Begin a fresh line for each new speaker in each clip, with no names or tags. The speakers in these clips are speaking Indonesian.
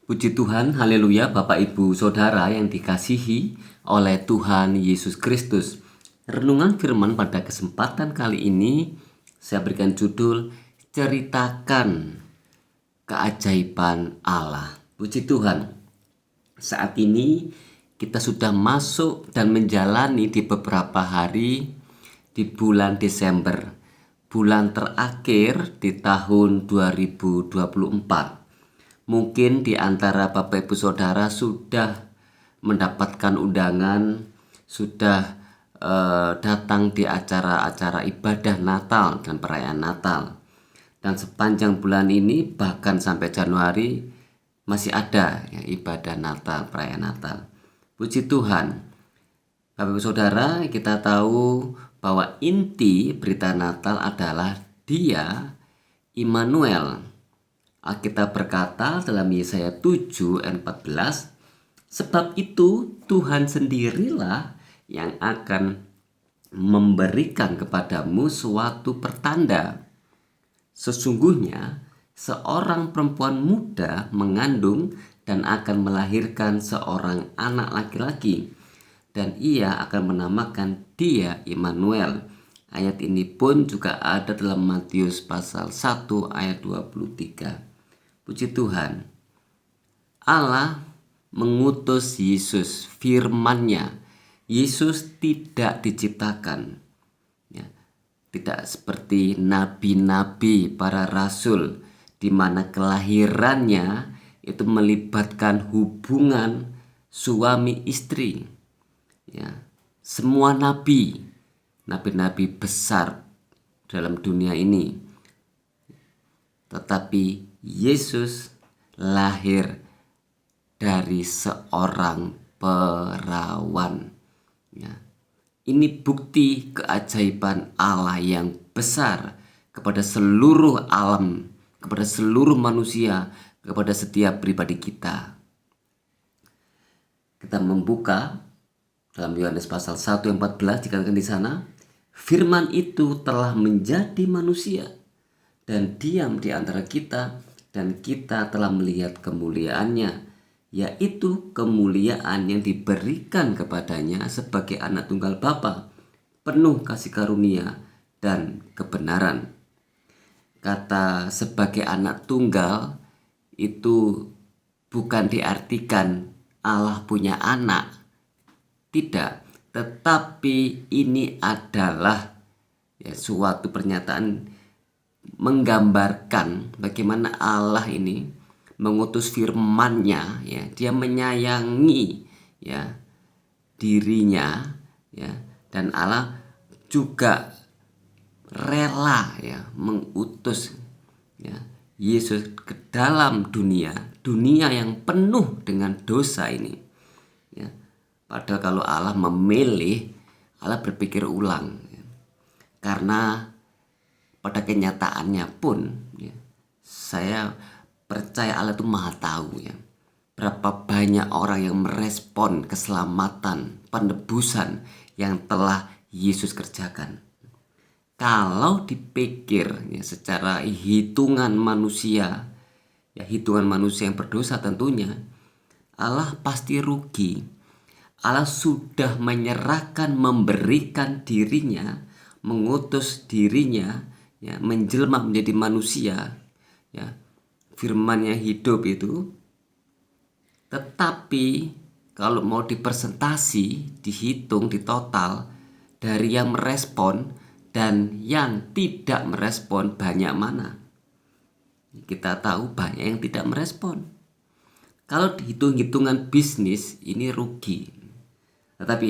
Puji Tuhan, haleluya, Bapak Ibu Saudara yang dikasihi oleh Tuhan Yesus Kristus. Renungan firman pada kesempatan kali ini saya berikan judul Ceritakan Keajaiban Allah. Puji Tuhan, saat ini kita sudah masuk dan menjalani di beberapa hari di bulan Desember, bulan terakhir di tahun 2024. Mungkin di antara Bapak Ibu Saudara sudah mendapatkan undangan, sudah datang di acara-acara ibadah Natal dan perayaan Natal. Dan sepanjang bulan ini bahkan sampai Januari masih ada ya, ibadah Natal, perayaan Natal. Puji Tuhan. Bapak Ibu Saudara, kita tahu bahwa inti berita Natal adalah Dia Immanuel. Alkitab berkata dalam Yesaya 7 ayat 14, sebab itu Tuhan sendirilah yang akan memberikan kepadamu suatu pertanda. Sesungguhnya seorang perempuan muda mengandung dan akan melahirkan seorang anak laki-laki, dan ia akan menamakan Dia Immanuel. Ayat ini pun juga ada dalam Matius pasal 1 ayat 23. Puji Tuhan, Allah mengutus Yesus, firman-Nya. Yesus tidak diciptakan, ya, tidak seperti nabi-nabi, para rasul, di mana kelahirannya itu melibatkan hubungan suami istri. Ya, semua nabi-nabi besar dalam dunia ini, tetapi Yesus lahir dari seorang perawan. Ya. Ini bukti keajaiban Allah yang besar kepada seluruh alam, kepada seluruh manusia, kepada setiap pribadi kita. Kita membuka dalam Yohanes pasal 1 ayat 14, dikatakan di sana, firman itu telah menjadi manusia dan diam di antara kita, dan kita telah melihat kemuliaannya, yaitu kemuliaan yang diberikan kepadanya sebagai anak tunggal Bapa, penuh kasih karunia dan kebenaran. Kata sebagai anak tunggal itu bukan diartikan Allah punya anak, tidak, tetapi ini adalah suatu pernyataan menggambarkan bagaimana Allah ini mengutus firman-Nya, ya, Dia menyayangi ya dirinya, ya, dan Allah juga rela ya mengutus ya Yesus ke dalam dunia yang penuh dengan dosa ini, ya. Padahal kalau Allah memilih, Allah berpikir ulang, ya. Karena pada kenyataannya pun, ya, saya percaya Allah itu maha tahu, ya, berapa banyak orang yang merespon keselamatan, penebusan yang telah Yesus kerjakan. Kalau dipikir ya, secara hitungan manusia, ya hitungan manusia yang berdosa tentunya, Allah pasti rugi. Allah sudah menyerahkan, memberikan dirinya, mengutus dirinya, ya, menjelma menjadi manusia, ya, firman-Nya hidup itu. Tetapi kalau mau dipresentasi, dihitung, ditotal dari yang merespon dan yang tidak merespon, banyak mana? Kita tahu banyak yang tidak merespon. Kalau dihitung-hitungan bisnis ini rugi. Tetapi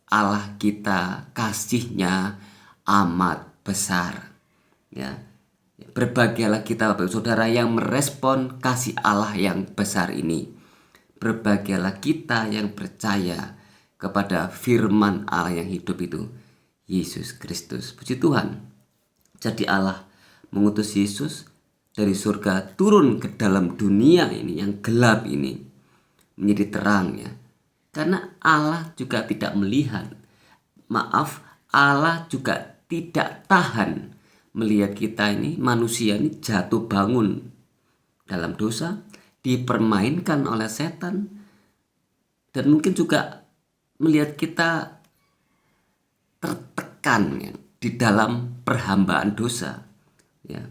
Allah kita kasih-Nya amat besar. Ya, berbahagialah kita Bapak Saudara yang merespon kasih Allah yang besar ini. Berbahagialah kita yang percaya kepada firman Allah yang hidup itu, Yesus Kristus. Puji Tuhan. Jadi Allah mengutus Yesus dari surga turun ke dalam dunia ini yang gelap ini menjadi terang, ya. Karena Allah juga tidak melihat, Allah juga tidak tahan melihat kita ini, manusia ini jatuh bangun dalam dosa, dipermainkan oleh setan, dan mungkin juga melihat kita tertekan ya, di dalam perhambaan dosa. Ya,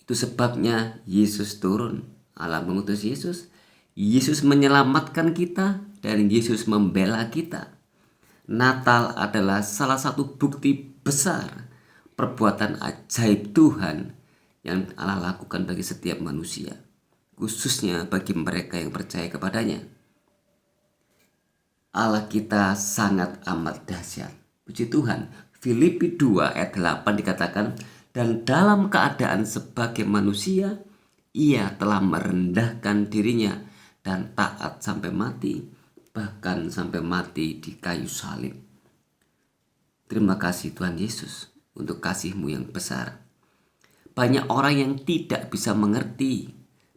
itu sebabnya Yesus turun. Allah mengutus Yesus. Yesus menyelamatkan kita dan Yesus membela kita. Natal adalah salah satu bukti besar perbuatan ajaib Tuhan yang Allah lakukan bagi setiap manusia, khususnya bagi mereka yang percaya kepadanya. Allah kita sangat amat dahsyat. Puji Tuhan. Filipi 2 ayat 8 dikatakan, dan dalam keadaan sebagai manusia, ia telah merendahkan dirinya dan taat sampai mati, bahkan sampai mati di kayu salib. Terima kasih Tuhan Yesus untuk kasih-Mu yang besar. Banyak orang yang tidak bisa mengerti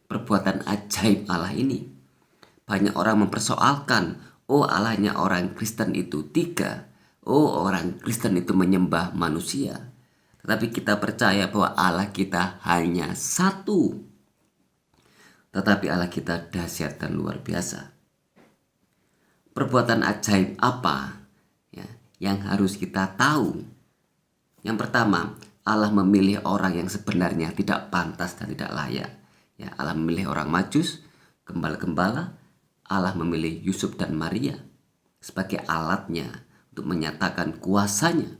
perbuatan ajaib Allah ini. Banyak orang mempersoalkan, oh Allahnya orang Kristen itu 3. Oh orang Kristen itu menyembah manusia. Tetapi kita percaya bahwa Allah kita hanya satu. Tetapi Allah kita dahsyat dan luar biasa. Perbuatan ajaib apa ya, yang harus kita tahu? Yang pertama, Allah memilih orang yang sebenarnya tidak pantas dan tidak layak. Ya, Allah memilih orang Majus, gembala-gembala. Allah memilih Yusuf dan Maria sebagai alatnya untuk menyatakan kuasanya.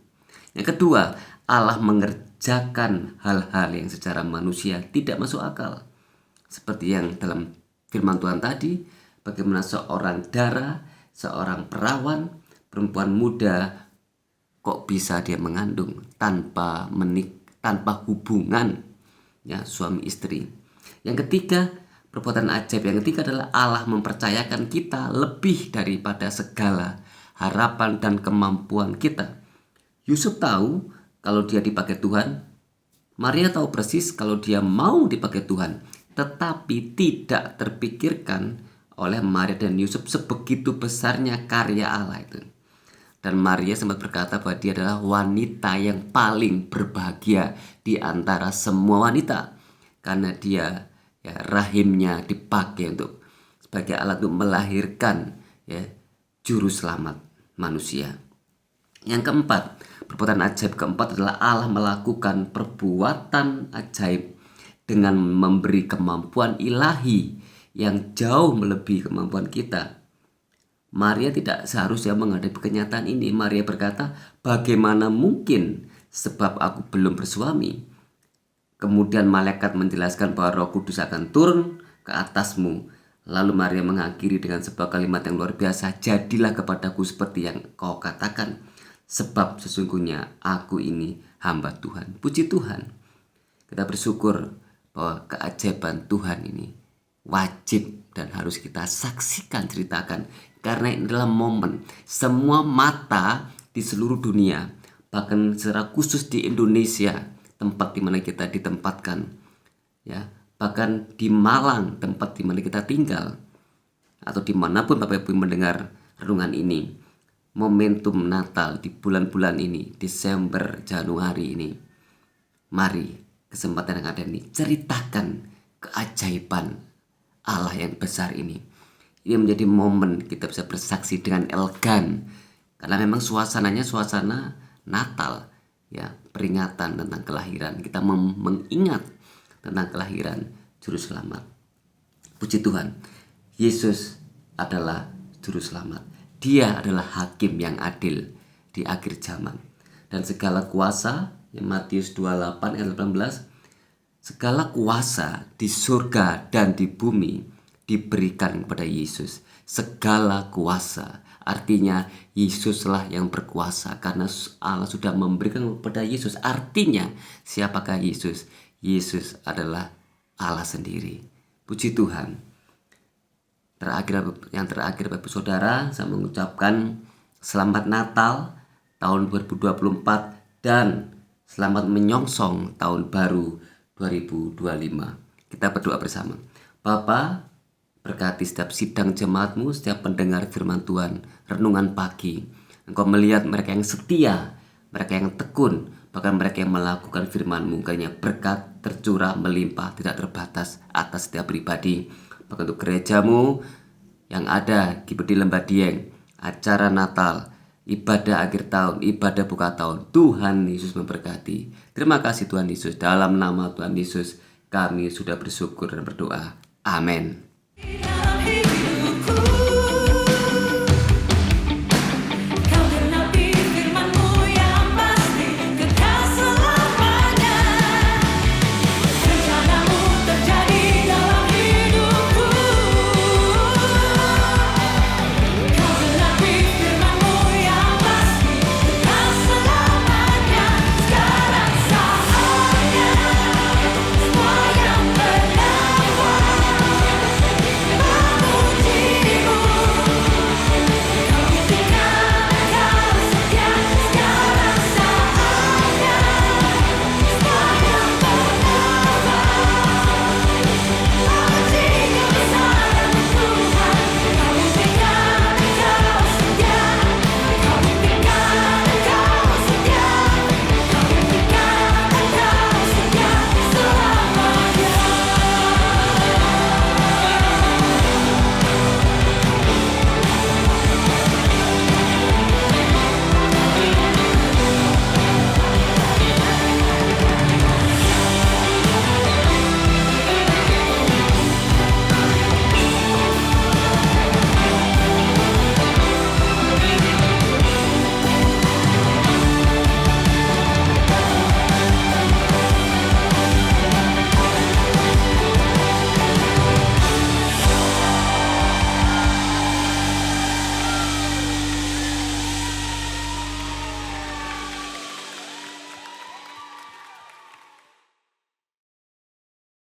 Yang kedua, Allah mengerjakan hal-hal yang secara manusia tidak masuk akal. Seperti yang dalam firman Tuhan tadi, bagaimana seorang dara, seorang perawan, perempuan muda, kok bisa dia mengandung tanpa hubungan ya suami istri. Yang ketiga, perbuatan ajaib yang ketiga adalah Allah mempercayakan kita lebih daripada segala harapan dan kemampuan kita. Yusuf tahu kalau dia dipakai Tuhan. Maria tahu persis kalau dia mau dipakai Tuhan. Tetapi tidak terpikirkan oleh Maria dan Yusuf sebegitu besarnya karya Allah itu. Dan Maria sempat berkata bahwa dia adalah wanita yang paling berbahagia di antara semua wanita. Karena dia ya, rahimnya dipakai untuk sebagai alat untuk melahirkan ya, juru selamat manusia. Yang keempat, perbuatan ajaib keempat adalah Allah melakukan perbuatan ajaib dengan memberi kemampuan ilahi yang jauh melebihi kemampuan kita. Maria tidak seharusnya menghadapi kenyataan ini. Maria berkata, bagaimana mungkin sebab aku belum bersuami. Kemudian malaikat menjelaskan bahwa Roh Kudus akan turun ke atasmu. Lalu Maria mengakhiri dengan sebuah kalimat yang luar biasa, jadilah kepadaku seperti yang kau katakan, sebab sesungguhnya aku ini hamba Tuhan. Puji Tuhan. Kita bersyukur bahwa keajaiban Tuhan ini wajib dan harus kita saksikan, ceritakan. Karena ini adalah momen semua mata di seluruh dunia, bahkan secara khusus di Indonesia, tempat di mana kita ditempatkan, ya, bahkan di Malang, tempat di mana kita tinggal, atau dimanapun Bapak Ibu mendengar renungan ini, momentum Natal di bulan-bulan ini, Desember, Januari ini, mari kesempatan yang ada ini ceritakan keajaiban Allah yang besar ini. Ini menjadi momen kita bisa bersaksi dengan elegan, karena memang suasananya suasana Natal, ya, peringatan tentang kelahiran. Kita mengingat tentang kelahiran Juru Selamat. Puji Tuhan, Yesus adalah Juru Selamat. Dia adalah Hakim yang adil di akhir zaman. Dan segala kuasa, yang Matius 28 ayat 18, segala kuasa di surga dan di bumi diberikan kepada Yesus. Segala kuasa, artinya Yesuslah yang berkuasa, karena Allah sudah memberikan kepada Yesus. Artinya siapakah Yesus? Yesus adalah Allah sendiri. Puji Tuhan. Yang terakhir Bapak Saudara, saya mengucapkan selamat Natal tahun 2024 dan selamat menyongsong tahun baru 2025. Kita berdoa bersama. Bapa, berkati setiap sidang jemaat-Mu, setiap pendengar firman Tuhan, renungan pagi. Engkau melihat mereka yang setia, mereka yang tekun, bahkan mereka yang melakukan firman-Mu. Kiranya berkat tercurah, melimpah, tidak terbatas atas setiap pribadi. bahkan untuk gerejamu yang ada di Lembah Dieng, acara Natal, ibadah akhir tahun, ibadah buka tahun. Tuhan Yesus memberkati. Terima kasih Tuhan Yesus. Dalam nama Tuhan Yesus kami sudah bersyukur dan berdoa. Amin.